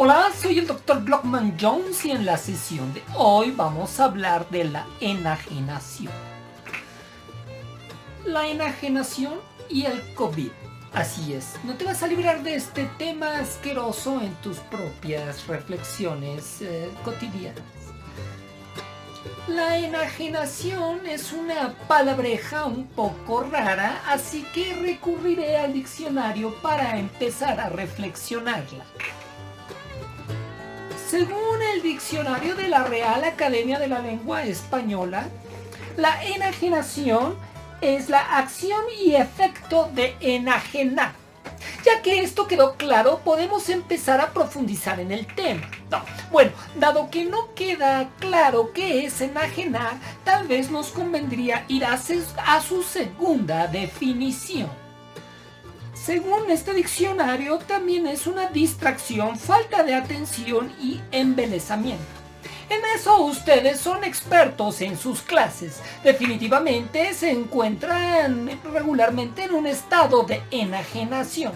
Hola, soy el Dr. Glockman Jones y en la sesión de hoy vamos a hablar de la enajenación. La enajenación y el COVID. Así es, no te vas a librar de este tema asqueroso en tus propias reflexiones cotidianas. La enajenación es una palabreja un poco rara, así que recurriré al diccionario para empezar a reflexionarla. Según el diccionario de la Real Academia de la Lengua Española, la enajenación es la acción y efecto de enajenar. Ya que esto quedó claro, podemos empezar a profundizar en el tema. Bueno, dado que no queda claro qué es enajenar, tal vez nos convendría ir a su segunda definición. Según este diccionario, también es una distracción, falta de atención y embelesamiento. En eso ustedes son expertos en sus clases. Definitivamente se encuentran regularmente en un estado de enajenación.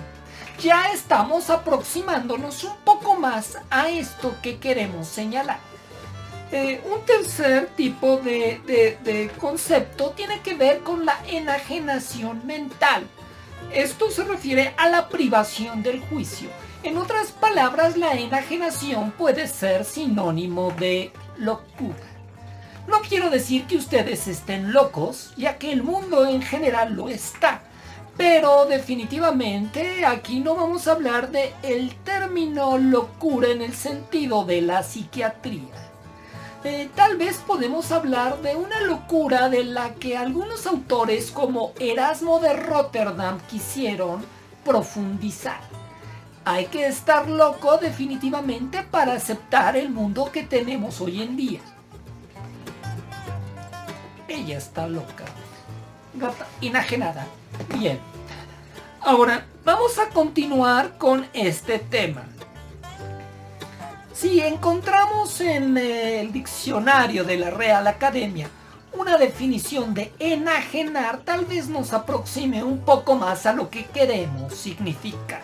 Ya estamos aproximándonos un poco más a esto que queremos señalar. Un tercer tipo de concepto tiene que ver con la enajenación mental. Esto se refiere a la privación del juicio. En otras palabras, la enajenación puede ser sinónimo de locura. No quiero decir que ustedes estén locos, ya que el mundo en general lo está. Pero definitivamente aquí no vamos a hablar de el término locura en el sentido de la psiquiatría. Tal vez podemos hablar de una locura de la que algunos autores como Erasmo de Rotterdam quisieron profundizar. Hay que estar loco definitivamente para aceptar el mundo que tenemos hoy en día. Ella está loca. Gata enajenada. Bien. Ahora, vamos a continuar con este tema. Si encontramos en el diccionario de la Real Academia una definición de enajenar, tal vez nos aproxime un poco más a lo que queremos significar.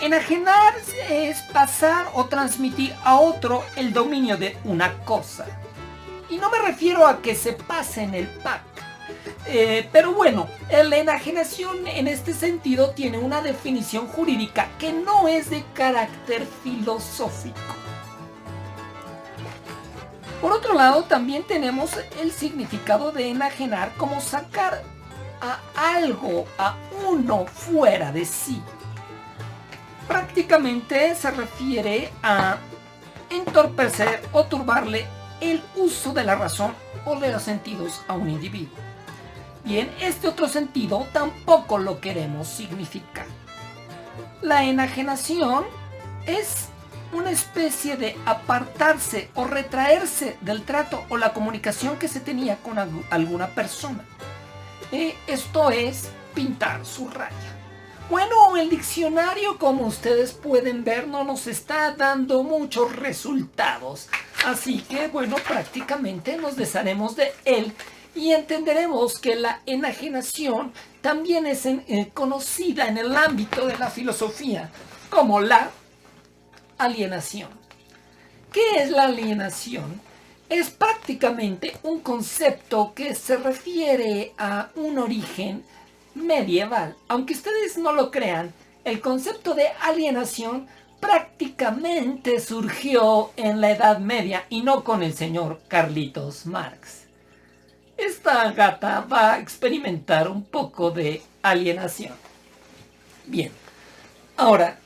Enajenar es pasar o transmitir a otro el dominio de una cosa. Y no me refiero a que se pase en el pack. Pero bueno, la enajenación en este sentido tiene una definición jurídica que no es de carácter filosófico. Por otro lado, también tenemos el significado de enajenar como sacar a algo, a uno fuera de sí. Prácticamente se refiere a entorpecer o turbarle el uso de la razón o de los sentidos a un individuo. Bien, este otro sentido tampoco lo queremos significar. La enajenación es una especie de apartarse o retraerse del trato o la comunicación que se tenía con alguna persona. Esto es pintar su raya. Bueno, el diccionario, como ustedes pueden ver, no nos está dando muchos resultados. Así que, bueno, prácticamente nos desharemos de él y entenderemos que la enajenación también es conocida en el ámbito de la filosofía como la alienación. ¿Qué es la alienación? Es prácticamente un concepto que se refiere a un origen medieval. Aunque ustedes no lo crean, el concepto de alienación prácticamente surgió en la Edad Media y no con el señor Carlitos Marx. Esta gata va a experimentar un poco de alienación. Bien, ahora,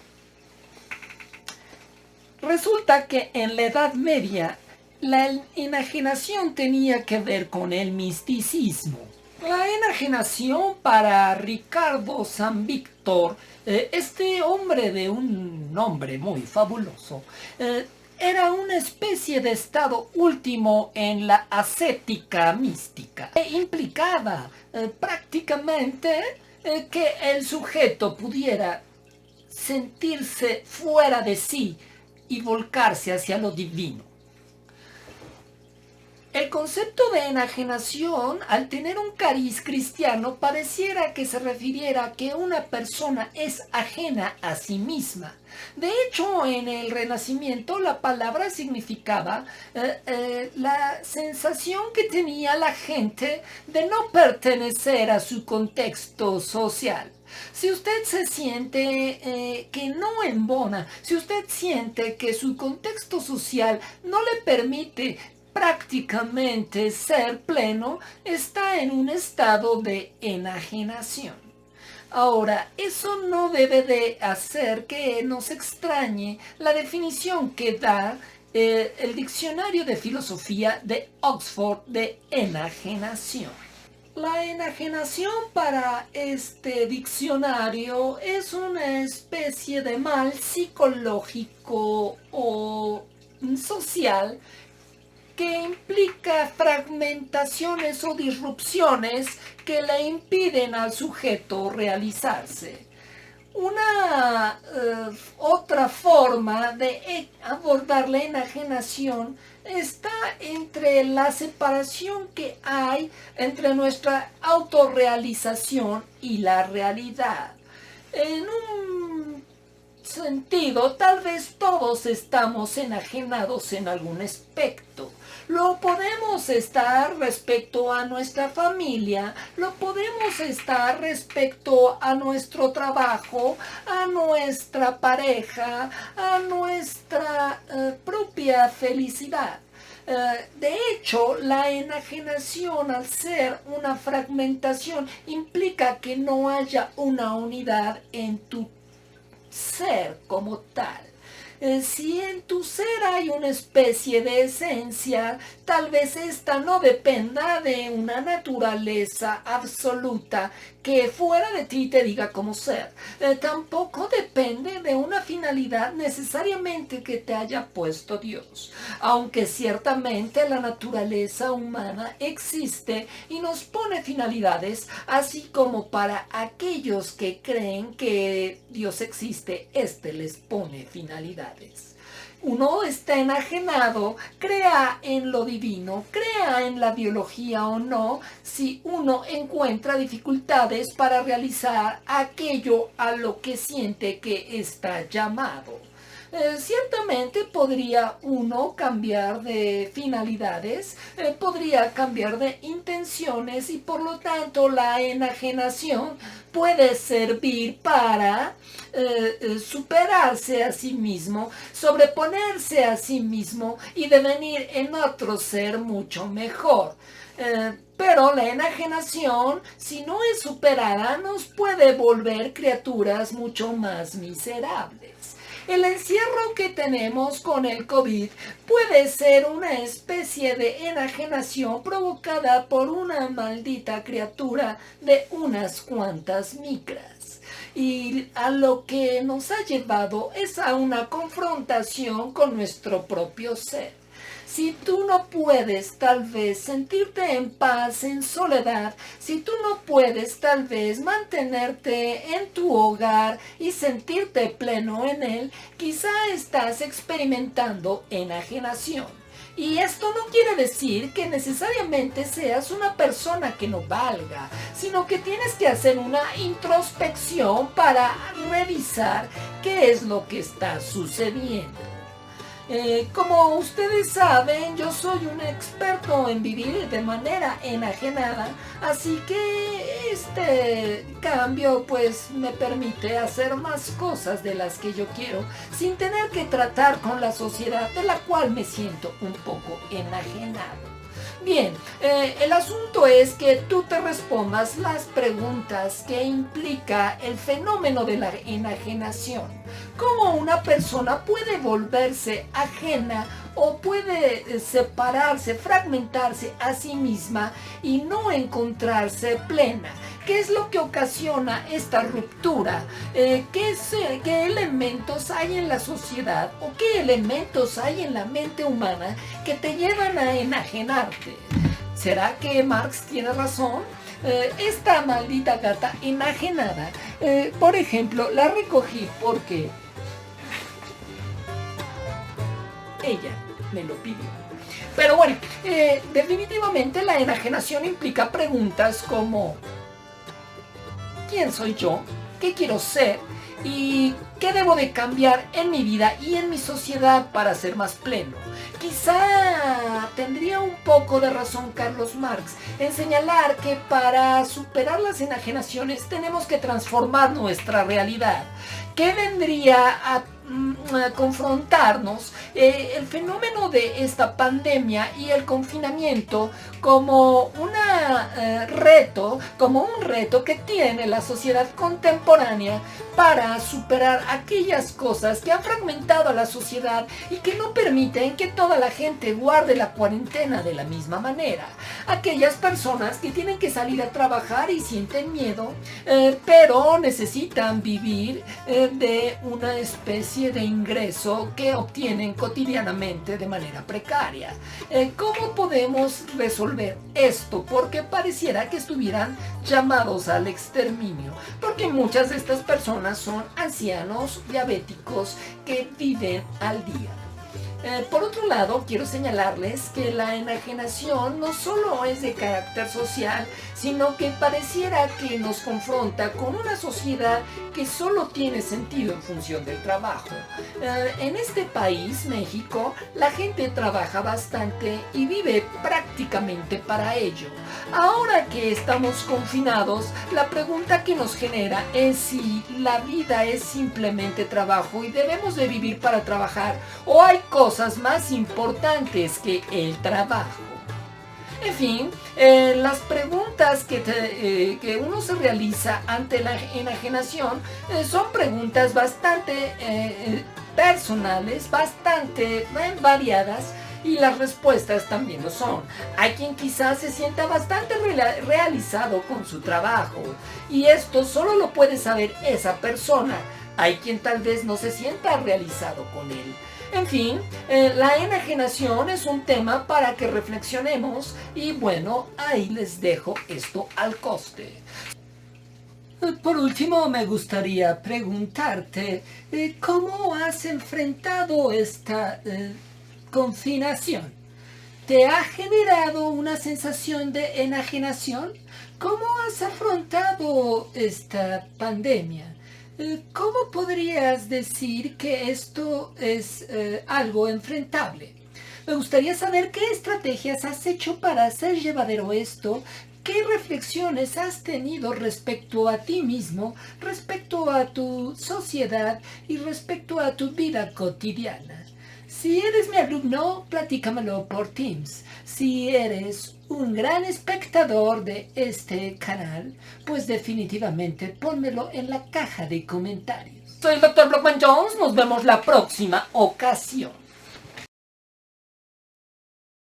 resulta que en la Edad Media la enajenación tenía que ver con el misticismo. La enajenación para Ricardo San Víctor, este hombre de un nombre muy fabuloso, era una especie de estado último en la ascética mística. Implicaba prácticamente que el sujeto pudiera sentirse fuera de sí y volcarse hacia lo divino. El concepto de enajenación, al tener un cariz cristiano, pareciera que se refiriera a que una persona es ajena a sí misma. De hecho, en el Renacimiento la palabra significaba la sensación que tenía la gente de no pertenecer a su contexto social. Si usted se siente que no embona, si usted siente que su contexto social no le permite prácticamente ser pleno, está en un estado de enajenación. Ahora, eso no debe de hacer que nos extrañe la definición que da el diccionario de filosofía de Oxford de enajenación. La enajenación para este diccionario es una especie de mal psicológico o social que implica fragmentaciones o disrupciones que le impiden al sujeto realizarse. Una otra forma de abordar la enajenación está entre la separación que hay entre nuestra autorrealización y la realidad. En un sentido, tal vez todos estamos enajenados en algún aspecto. Lo podemos estar respecto a nuestra familia, lo podemos estar respecto a nuestro trabajo, a nuestra pareja, a nuestra propia felicidad. De hecho, la enajenación, al ser una fragmentación, implica que no haya una unidad en tu ser como tal. Si en tu ser hay una especie de esencia, tal vez esta no dependa de una naturaleza absoluta que fuera de ti te diga cómo ser. Tampoco depende de una finalidad necesariamente que te haya puesto Dios. Aunque ciertamente la naturaleza humana existe y nos pone finalidades, así como para aquellos que creen que Dios existe, éste les pone finalidades. Uno está enajenado, crea en lo divino, crea en la biología o no, si uno encuentra dificultades para realizar aquello a lo que siente que está llamado. Ciertamente podría uno cambiar de finalidades, podría cambiar de intenciones y por lo tanto la enajenación puede servir para superarse a sí mismo, sobreponerse a sí mismo y devenir en otro ser mucho mejor. Pero la enajenación, si no es superada, nos puede volver criaturas mucho más miserables. El encierro que tenemos con el COVID puede ser una especie de enajenación provocada por una maldita criatura de unas cuantas micras. Y a lo que nos ha llevado es a una confrontación con nuestro propio ser. Si tú no puedes tal vez sentirte en paz, en soledad, si tú no puedes tal vez mantenerte en tu hogar y sentirte pleno en él, quizá estás experimentando enajenación. Y esto no quiere decir que necesariamente seas una persona que no valga, sino que tienes que hacer una introspección para revisar qué es lo que está sucediendo. Como ustedes saben, yo soy un experto en vivir de manera enajenada, así que este cambio pues me permite hacer más cosas de las que yo quiero, sin tener que tratar con la sociedad de la cual me siento un poco enajenado. Bien, el asunto es que tú te respondas las preguntas que implica el fenómeno de la enajenación. ¿Cómo una persona puede volverse ajena o puede separarse, fragmentarse a sí misma y no encontrarse plena? ¿Qué es lo que ocasiona esta ruptura? ¿Qué elementos hay en la sociedad o qué elementos hay en la mente humana que te llevan a enajenarte? ¿Será que Marx tiene razón? Esta maldita gata enajenada, por ejemplo, la recogí porque ella me lo pidió. Pero bueno, definitivamente la enajenación implica preguntas como ¿quién soy yo? ¿Qué quiero ser? ¿Y qué debo de cambiar en mi vida y en mi sociedad para ser más pleno? Quizá tendría un poco de razón Carlos Marx en señalar que para superar las enajenaciones tenemos que transformar nuestra realidad. ¿Qué vendría a confrontarnos el fenómeno de esta pandemia y el confinamiento como un reto que tiene la sociedad contemporánea para superar aquellas cosas que han fragmentado a la sociedad y que no permiten que toda la gente guarde la cuarentena de la misma manera? Aquellas personas que tienen que salir a trabajar y sienten miedo, pero necesitan vivir de una especie de ingreso que obtienen cotidianamente de manera precaria. ¿Cómo podemos resolver esto? Porque pareciera que estuvieran llamados al exterminio, porque muchas de estas personas son ancianos diabéticos que viven al día. Por otro lado, quiero señalarles que la enajenación no solo es de carácter social, sino que pareciera que nos confronta con una sociedad que solo tiene sentido en función del trabajo. En este país, México, la gente trabaja bastante y vive prácticamente para ello. Ahora que estamos confinados, la pregunta que nos genera es si la vida es simplemente trabajo y debemos de vivir para trabajar, o hay cosas más importantes que el trabajo. En fin, las preguntas que uno se realiza ante la enajenación son preguntas bastante personales, bastante variadas, y las respuestas también lo son. Hay quien quizás se sienta bastante realizado con su trabajo, y esto solo lo puede saber esa persona. Hay quien tal vez no se sienta realizado con él. En fin, la enajenación es un tema para que reflexionemos y bueno, ahí les dejo esto al coste. Por último, me gustaría preguntarte, ¿cómo has enfrentado esta confinación? ¿Te ha generado una sensación de enajenación? ¿Cómo has afrontado esta pandemia? ¿Cómo podrías decir que esto es algo enfrentable? Me gustaría saber qué estrategias has hecho para hacer llevadero esto, qué reflexiones has tenido respecto a ti mismo, respecto a tu sociedad y respecto a tu vida cotidiana. Si eres mi alumno, platícamelo por Teams. Si eres un gran espectador de este canal, pues definitivamente pónmelo en la caja de comentarios. Soy el Dr. Blockman Jones, nos vemos la próxima ocasión.